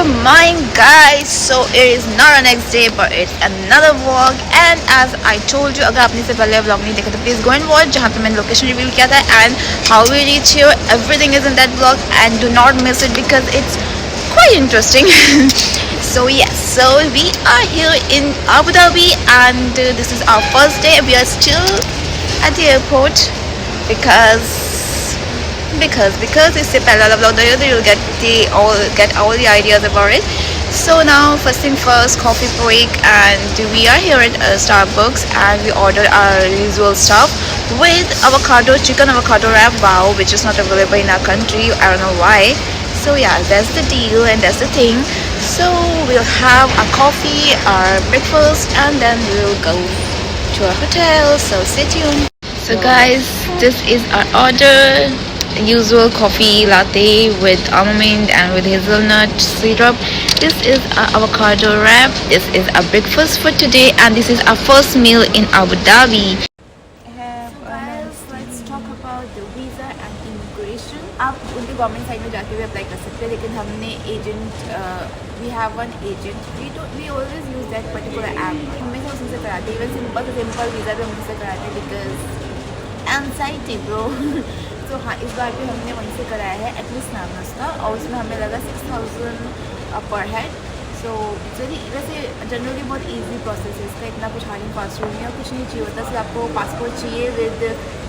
morning guys. So it is not a next day but it's another vlog, and as I told you, अगर आपने से पहले vlog नहीं देखा तो please go and watch, जहाँ पे मैंने location reveal किया था and how we reach here, everything is in that vlog and do not miss it because it's quite interesting. So yes, so we are here in Abu Dhabi and this is our first day. We are still at the airport because इससे पहले वाला vlog देखो तो you'll get all the ideas about it. So now first thing first, coffee break, and we are here at Starbucks and we ordered our usual stuff with chicken avocado wrap, wow, which is not available in our country. I don't know why. So yeah, that's the deal and that's the thing. So we'll have our coffee, our breakfast, and then we'll go to our hotel. So stay tuned. So guys, this is our order. Usual coffee latte with almond and with hazelnut syrup. This is our avocado wrap. This is our breakfast for today and this is our first meal in Abu Dhabi. Let's talk about the visa and immigration. आप उनके government side में जाके भी apply कर सकते हैं, लेकिन हमने we have one agent. We always use that particular app. हमेशा उसी से कराते हैं. Even simple visa भी हम उसी से कराते हैं because anxiety bro. तो हाँ, इस बार भी हमने वहीं से कराया है एटलीस्ट नामस का, और उसमें हमें लगा 6000 पर हेड. सो वैसे जनरली बहुत इजी प्रोसेस है इसका, इतना कुछ हार्ड एंड फास्ट नहीं है, कुछ नहीं चाहिए होता. सिर्फ आपको पासपोर्ट चाहिए विद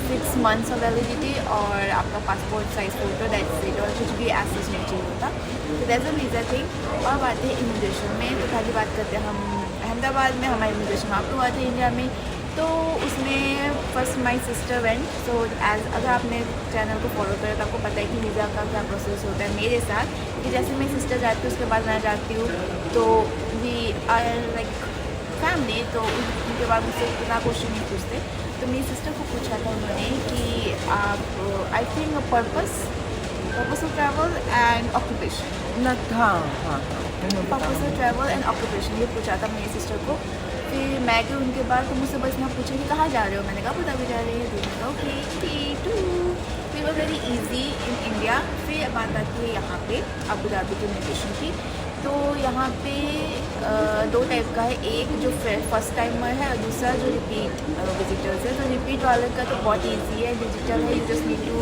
6 months ऑफ वैलिडिटी और आपका passport size photo, that's it, और कुछ भी एसेस नहीं चाहिए होता. तो दैट्स अ वीज़ा थिंग. और बात है इमिग्रेशन में, तो पहली बात करते हैं हम अहमदाबाद में. हमारा इमिग्रेशन वहाँ पर हुआ था इंडिया में, तो उसमें फर्स्ट माई सिस्टर वेंट. सो अगर आपने चैनल को फॉलो करें तो आपको पता है कि वीज़ा का क्या प्रोसेस होता है मेरे साथ, कि जैसे मेरी सिस्टर जाती है उसके बाद मैं जाती हूँ, तो वी आर लाइक फैमिली. तो उनके बाद मुझसे इतना क्वेश्चन नहीं पूछते. तो मेरी सिस्टर को पूछा था उन्होंने कि आप I think purpose of travel and occupation, purpose of travel and occupation, ये पूछा था मेरी सिस्टर को. फिर मैं गई उनके बाद, तो मुझसे बस मैं पूछा कि कहाँ जा रहे हो. मैंने कहा अबू धाबी जा रही है. Okay to we were very easy in India. फिर बात आती है यहाँ पे अबू धाबी की इमिग्रेशन की. तो यहाँ पे 2 टाइप का है, एक जो फर्स्ट टाइमर है और दूसरा जो रिपीट विजिटर्स है. तो रिपीट वाले का तो बहुत ईजी है, डिजिटल है, you just need to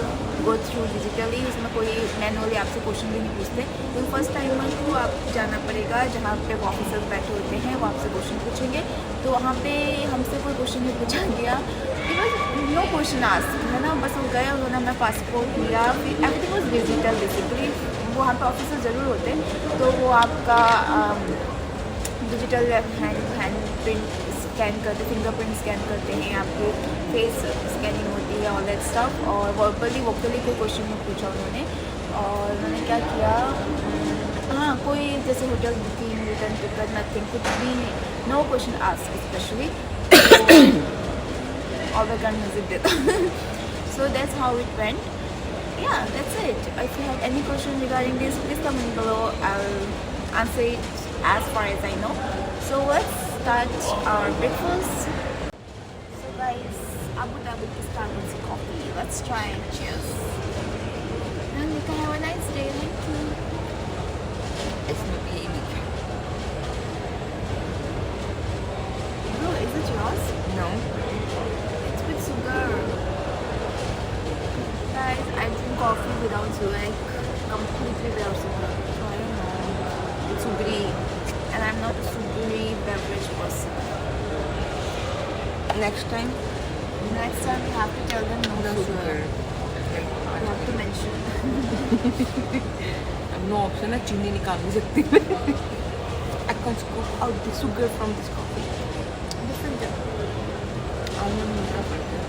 go through digitally, उसमें कोई मैनुअली आपसे क्वेश्चन भी नहीं पूछते. तो फर्स्ट टाइमर को आप जाना पड़ेगा जहाँ पे ऑफिसर्स बैठे होते हैं, वो आपसे क्वेश्चन पूछेंगे. तो वहाँ पे हमसे कोई क्वेश्चन नहीं पूछा गया, बिकॉज नो क्वेश्चन आस्क, है ना. बस वो गए, उन्होंने हमें पासपोर्ट लिया, फिर एवरीथिंग वॉज डिजिटल बेसिकली. वहाँ पे ऑफिसर ज़रूर होते हैं, तो वो आपका डिजिटल हैंड प्रिंट स्कैन करते, फिंगरप्रिंट स्कैन करते हैं, आपकी फेस स्कैनिंग होती है, ऑल दैट स्टफ. और वोकली कोई क्वेश्चन नहीं पूछा उन्होंने. और उन्होंने क्या किया, हाँ, कोई जैसे hotel booking, return ticket, nothing, कुछ भी, नो क्वेश्चन आस्क स्पेशली. और वे गन म्यूजिक देता. So that's how it went. Yeah, that's it. If you have any question regarding this, please comment below. I'll answer it as far as I know. So let's start our breakfast. So guys, Abu Dhabi Starbucks coffee. Let's try and cheers. And you can have a nice day. Thank you. It's my baby. Bro, is it yours? No. It's with sugar. Guys, I drink coffee without sugar, like completely without sugar. So I don't know. It's sugary, and I'm not a sugary beverage person. Next time You have to tell them no sugar. You have to mention. अब no option है, चीनी निकाल नहीं सकती. I can scoop out the sugar from this coffee. Different. Almond milk का पड़ता है.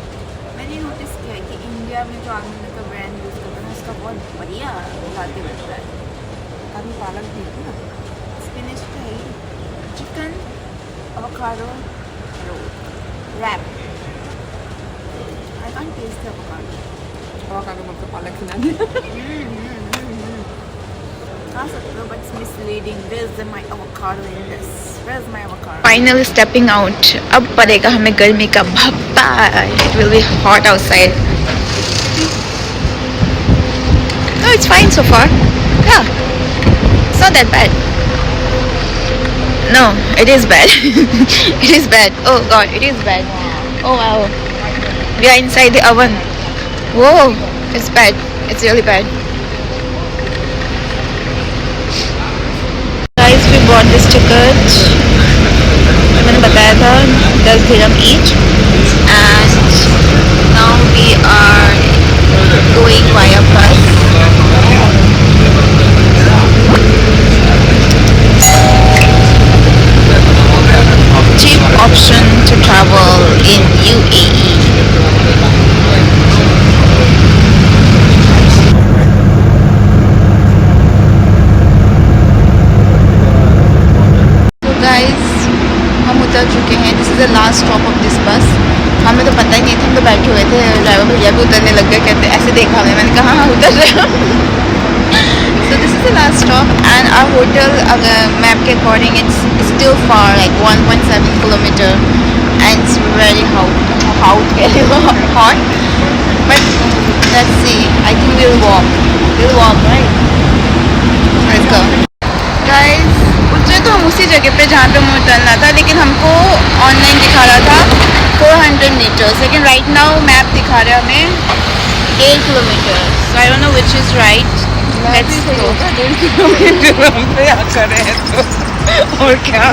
मैंने नोटिस किया है कि इंडिया में जो आलमंड का ब्रांड यूज़ करते हैं उसका बहुत बढ़िया लाते बनता है. अभी पालक भी है ना, स्पिनच का है, chicken avocado wrap. I can't taste the avocado. avocado मतलब पालक खिला. खा सकते हो, but it's misleading. Where's my avocado in this? Where's my avocado? Finally stepping out. अब पड़ेगा हमें गर्मी का भप्पा. It will be hot outside. No, it's fine so far. Yeah, it's not that bad. No, it is bad. It is bad. Oh god, it is bad. Oh wow. We are inside the oven. Whoa, it's bad. It's really bad. Guys, we bought this ticket. मैंने बताया था 10 dirham each, and now we are going via bus. Cheap option to travel in UAE. So guys, हम उतर चुके हैं. This is the last stop of this बस. हमें तो पता ही नहीं था, हम तो बैठे हुए थे. ड्राइवर भैया भी उतरने लग गए, कहते ऐसे देखा हमें. मैंने कहा हाँ उतर रहे हो. So this is the last stop, and our hotel, map के according, it's still far, like 1.7 kilometer, and it's very hot, but let's see. I think we'll walk, right? Let's go. Guys, उतरे तो हम उसी जगह पे जहाँ पे हमें उतरना था, लेकिन हमको ऑनलाइन दिखा रहा था 400 meters, लेकिन right now मैप दिखा रहा है हमें 1 kilometer. So I don't know which is right. Let's go. 1.5 kilometre हम तो यहाँ खड़े हैं तो और क्या,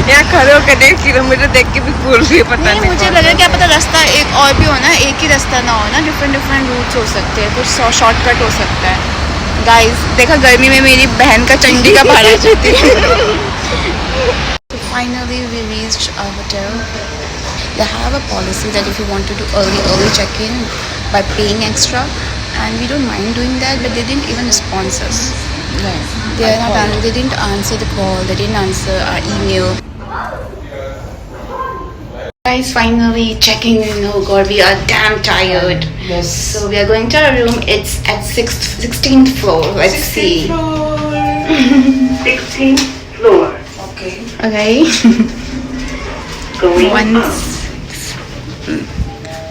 यहाँ खड़े होकर 1.5 किलोमीटर देख के भी भूल रही है. पता नहीं, मुझे लगा क्या पता रास्ता एक और भी हो ना, एक ही रास्ता ना हो ना, डिफरेंट रूट्स हो सकते हैं, कुछ शॉर्टकट हो सकता है. गाइस देखा, गर्मी में मेरी बहन का चंडी का भाड़ा जाती है. Finally we reached our hotel. They have a policy that if you want to do early check-in by paying extra, and we don't mind doing that, but they didn't even respond us. They didn't answer the call, they didn't answer our email. Guys, finally checking in. Oh god, we are damn tired. Yes. So we are going to our room. It's at 16th floor. Let's see. 16th floor. Okay. Okay. Going up.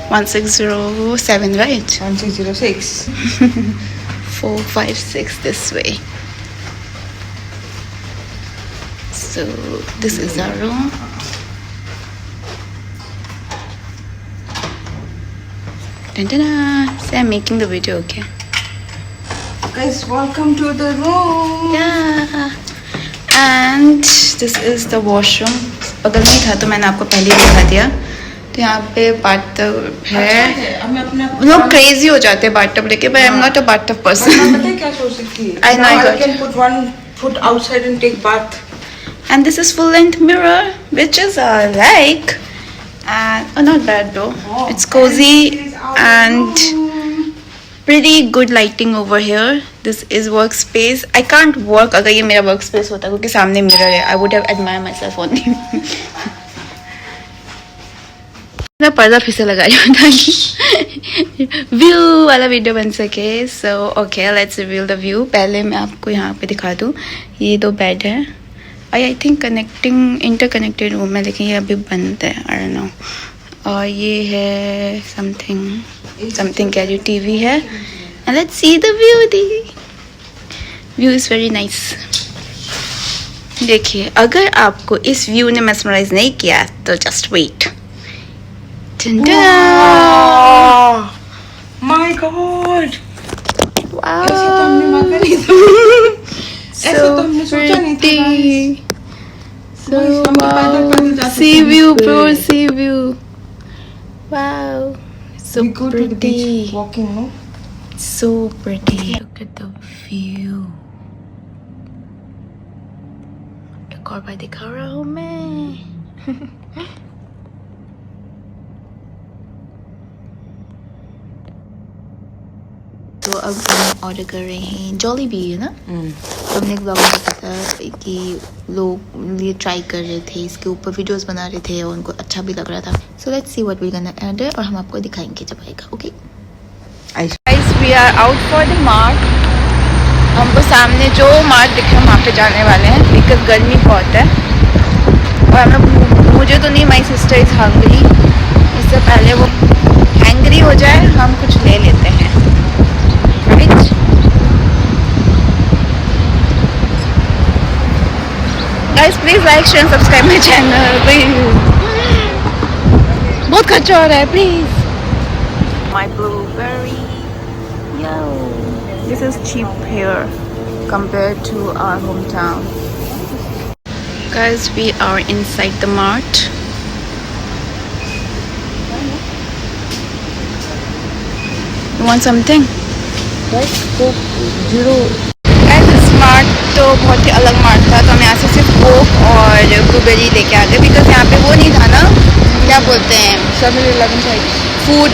1607, right? 1606. 4, 5, 6 this way. So this is our room. Dun-dun-dun. So I'm making the video, okay? Guys, welcome to the room. Yeah. And this is the washroom. बगल में ही था तो मैंने आपको पहले ही दिखा दिया. तो यहाँ पे बाथटब है. लोग क्रेजी हो जाते हैं बाथटब लेके, but I'm not a bathtub person. पता है क्या सोच रही थी? I know, I got I can put one foot outside and take bath. And this is full length mirror, which is I like. And not bad though. It's cozy and pretty good lighting over here. This is workspace. I can't work अगर ये मेरा workspace होता क्योंकि सामने mirror है. I would have admired myself only. मैं पर्दा फिर से लगा रही हूँ ताकि व्यू वाला वीडियो बन सके. So okay, let's reveal the view. पहले मैं आपको यहाँ पे दिखा दूँ. ये 2 बेड है. I think interconnected रूम है, लेकिन ये अभी बंद है. I don't know. और ये है something क्या जो TV है. And let's see the view. The view is very nice. देखिए, अगर आपको इस व्यू ने mesmerize नहीं किया तो just wait. Wow! My God! Wow. ऐसे तो हमने मगर ही तो ऐसे तो हमने सोचा नहीं था. So wow. Sea view, bro. Sea view. Wow. So We go to the pretty. beach walking, no? So pretty. Look at the view. एक और बार दिखा रहा हूँ मैं. तो अब हम ऑर्डर कर रहे हैं जॉलीबी, है ना? तो हमने एक ब्लॉग में देखा था कि लोग ये ट्राई कर रहे थे, इसके ऊपर वीडियोस बना रहे थे और उनको अच्छा भी लग रहा था. So let's see what we gonna order और हम आपको दिखाएंगे जब आएगा. Okay guys, we are out for the mart. हमको सामने जो मार्ट दिख रहा है वहाँ पे जाने वाले हैं बिकॉज गर्मी बहुत है. और हम लोग, मुझे तो नहीं, माई सिस्टर इज़ हंग्री. इससे पहले वो हैंग्री हो जाए हम कुछ ले लेते हैं. Guys Please like, share and subscribe my channel. Please. बहुत खर्चा हो रहा है. Please. My blueberry. Yo. This is cheap here compared to our hometown. Guys, we are inside the mart. You want something? Right? Coke zero. Guys, इस mart तो बहुत ही अलग mart था, तो हम यहाँ से सिर्फ कोक और ब्लूबेरी लेके आ गए बिकॉज यहाँ पे वो नहीं था ना, क्या बोलते हैं, 7-Eleven साइड. Food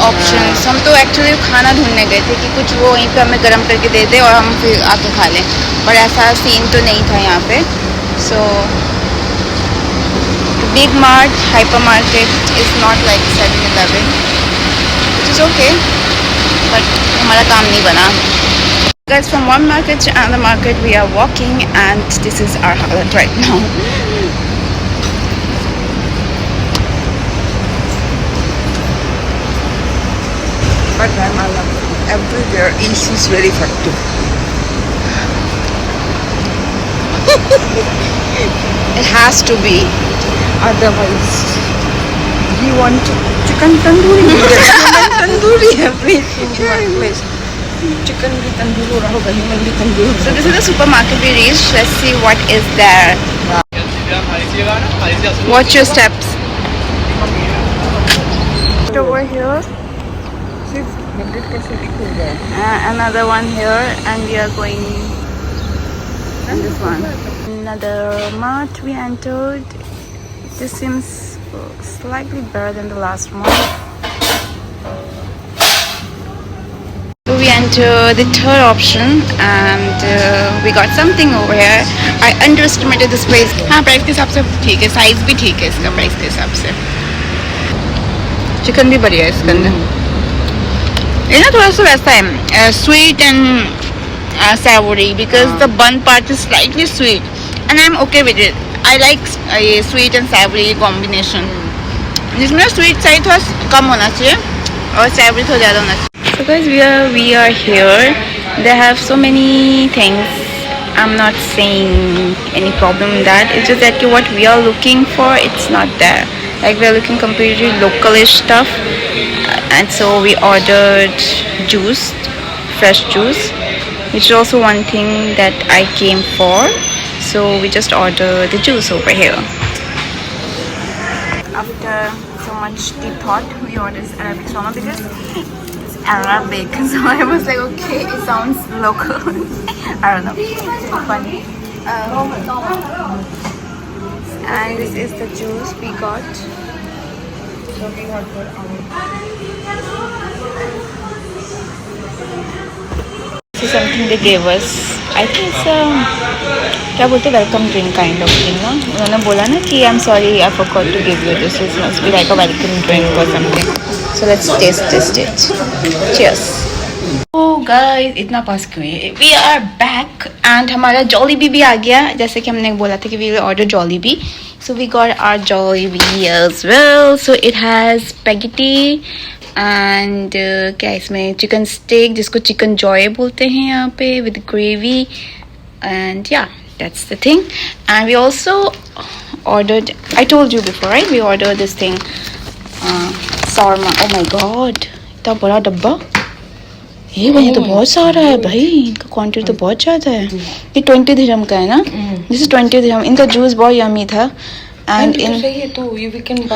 options. हम तो एक्चुअली खाना ढूंढने गए थे कि कुछ वो वहीं पे हमें गर्म करके दे दे और हम फिर आके खा लें, पर ऐसा सीन तो नहीं था यहाँ पे. So big mart hyper market is not like 7-Eleven, which is okay, but हमारा काम नहीं बना. Guys, from one market to another market we are walking and this is our halat right now. But I'm everywhere AC is very effective. It has to be. Otherwise, we want chicken tandoori. Human tandoori everything in one place. Chicken भी तंदूर हो रहा होगा, human भी तंदूर. So this is the supermarket we reached. Let's see what is there. Watch your steps. Over here, 100% हो गया. another one here, and we are going in this one. Another mart we entered. This seems slightly better than the last one. So we enter the third option and we got something over here. I underestimated this place. हाँ, price के हिसाब से ठीक है, size भी ठीक है इसका प्राइस के हिसाब से. चिकन भी बढ़िया है इसके अंदर. ये ना थोड़ा सा वैसा है, sweet and savory because the bun part is slightly sweet and I'm okay with it. I like ये sweet and savory combination. जिसमें sweet side थोड़ा कम होना चाहिए और savory थोड़ा ज़्यादा होना चाहिए. So guys, we are here. They have so many things. I'm not saying any problem in that. It's just that what we are looking for, it's not there. Like we are looking completely localish stuff, and so we ordered juice, fresh juice, which is also one thing that I came for. So we just ordered the juice over here. After so much deep thought, we ordered this Arabic shawarma because Arabic, so I was like, okay, it sounds local. I don't know, so funny. And this is the juice we got. This is something they gave us. I think it's क्या बोलते, welcome drink kind of thing ना. उन्होंने बोला ना कि I am sorry I forgot to give you this, it must be like a welcome drink और something. So let's taste it. Cheers. Oh guys, इतना पास क्यों है? We are back and हमारा Jollibee भी आ गया, जैसे कि हमने बोला था कि we will order Jollibee. So we got our Jollibee as well. So it has spaghetti and क्या इसमें चिकन स्टेक, जिसको चिकन जॉय बोलते हैं यहाँ पे, with gravy, and yeah, that's the thing. And we also ordered, I told you before, right? We ordered this thing, shawarma. Oh my god, इतना बड़ा डब्बा. ये भाई तो बहुत सारा है भाई, इनका क्वांटिटी तो बहुत ज़्यादा है. ये 20 दिरहम का है ना. दिस इज 20 दिरहम. इनका जूस बहुत यमी था. एंड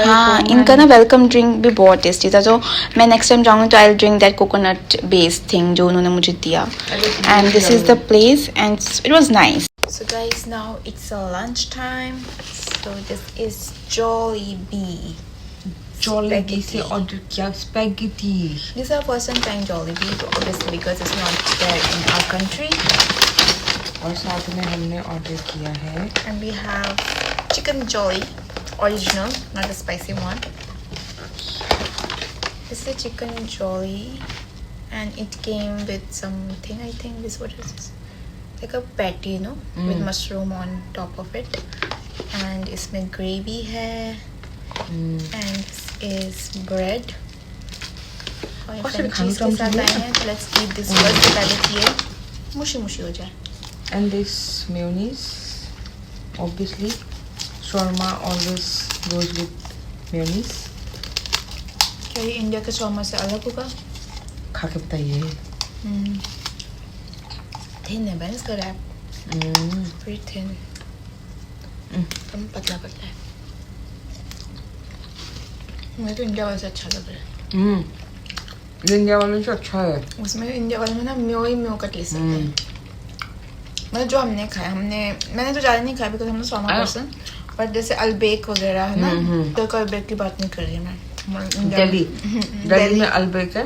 हाँ, इनका ना वेलकम ड्रिंक भी बहुत टेस्टी था. जो मैं नेक्स्ट टाइम जाऊँगी तो I will drink that coconut based thing जो उन्होंने मुझे दिया. And this is the place and it was nice. So guys, now it's lunch time. So this is Jollibee. Jollibee से order किया spaghetti. This is our first time trying Jollibee, obviously because it's not there in our country. और साथ में हमने order किया है. And we have chicken jolly, original, not the spicy one. This is the chicken jolly, and it came with something. I think this, what is this? Like a patty, you know, with mushroom on top of it. And इसमें gravy है. And this is bread. और ये French cheese के साथ आए हैं. So let's eat this first. पहले ये मुशी मुशी हो जाए. And this mayonnaise. Obviously, shawarma always goes with mayonnaise. क्या ये इंडिया के शॉर्मा से अलग होगा? खा के बताइए. थिन है बस का रैप. Very thin. कम पतला पतला है. मुझे तो इंडिया वाला से अच्छा लग रहा है. इंडिया वाले से अच्छा है. उसमें इंडिया वाले में ना म्यो ही म्यो का टेस्ट आता है. मतलब जो हमने खाया मैंने तो ज़्यादा नहीं खाया बिकॉज हम लोग शॉर्मा पर्सन. बट जैसे अलबेक वगैरह है ना, तो अलबेक की बात नहीं कर रही मैं. दिल्ली में अलबेक है,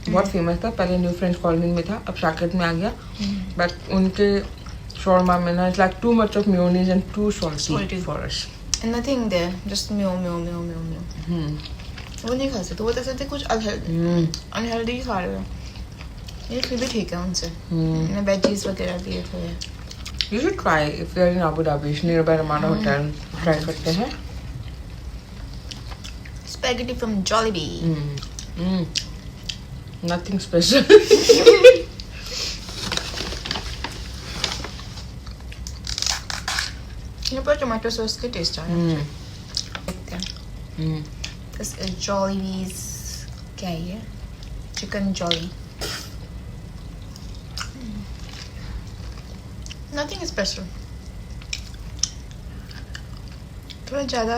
बहुत फेमस था. पहले न्यू फ्रेंच कॉलोनी में था, अब शाकिर में आ गया. बट उनके shawarma में ना, it's like too much of mayonnaise and too salty for us. And nothing there, just म्यो. वो नहीं खा सकते. वो तो ऐसे कुछ अनहेल्दी खा रहे हो. ये फिर भी ठीक है उनसे. मैंने वेजीज वगैरह दिए थे. You should try if you're in Abu Dhabi. Nearby Ramada Hotel. Try करते हैं. Spaghetti from Jollibee. Nothing special. ये पर टोमेटो सॉस के टेस्ट आ रहा है. देखते हैं. This is Jollibee's. क्या है ये? Chicken Jolly. Nothing special. थोड़ा ज़्यादा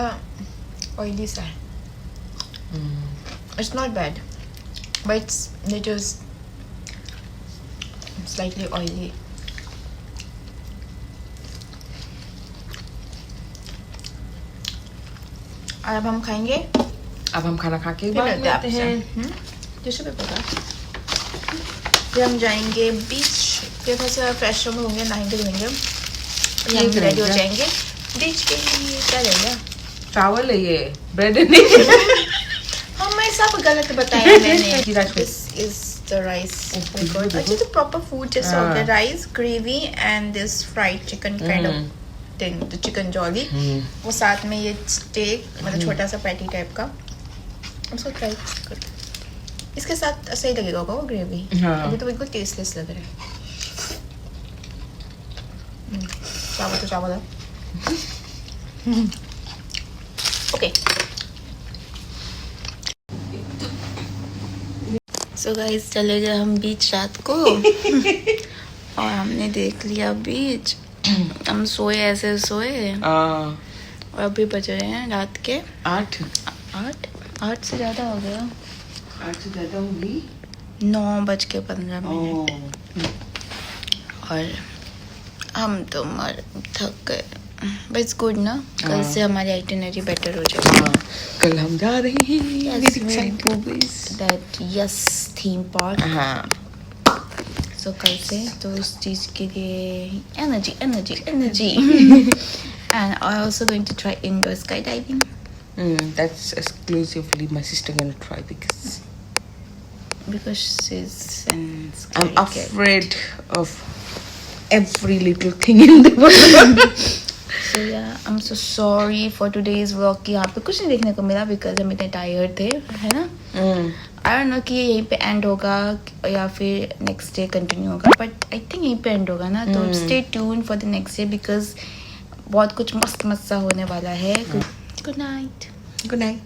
ऑयली सा है. It's not bad, but it's little slightly oily. और अब हम खाएंगे. अब हम खाना खा के बात करते हैं. टिश्यू पेपर का. फिर हम जाएंगे बीच. फिर थोड़ा फ्रेश में होंगे, नहाएंगे धोएंगे. हम रेडी हो जाएंगे बीच के लिए. क्या रहेगा? चावल है ये, ब्रेड नहीं. हमें सब गलत बताया मैंने. This is the rice. अच्छा तो proper food जैसा हो गया. Rice, gravy and this fried chicken kind of thing, the chicken jolly. वो साथ में ये steak, मतलब छोटा सा पैटी टाइप का. हम सब ट्राई करते. इसके साथ सही लगेगा होगा वो ग्रेवी. अभी तो बिल्कुल टेस्टलेस लग रहा है. चावल तो चावल है. ओके. सो गाइस चले गए हम बीच रात को. और हमने देख लिया बीच. हम सोए ऐसे सोए. और अभी बज रहे हैं रात के 8 से ज़्यादा हो गया. 8 से ज़्यादा होगी. 9:15. और हम तो थक गए. बट इट्स गुड ना. कल से हमारी आइटिनरी बेटर हो जाएगी. कल हम जा रहे हैं थीम पार्क. सो कल से तो उस चीज़ के लिए energy. And I'm also going to try indoor skydiving. That's exclusively my sister gonna try because she's I'm afraid of every little thing in the world. So yeah, I'm so sorry for today's vlog कि यहाँ पे कुछ नहीं देखने को मिला because हम इतने tired थे, है ना? I don't know कि यहीं पे end होगा या फिर next day continue होगा, but I think यहीं पे end होगा ना. तो stay tuned for the next day because बहुत कुछ मस्त सा होने वाला है. Good night. Good night.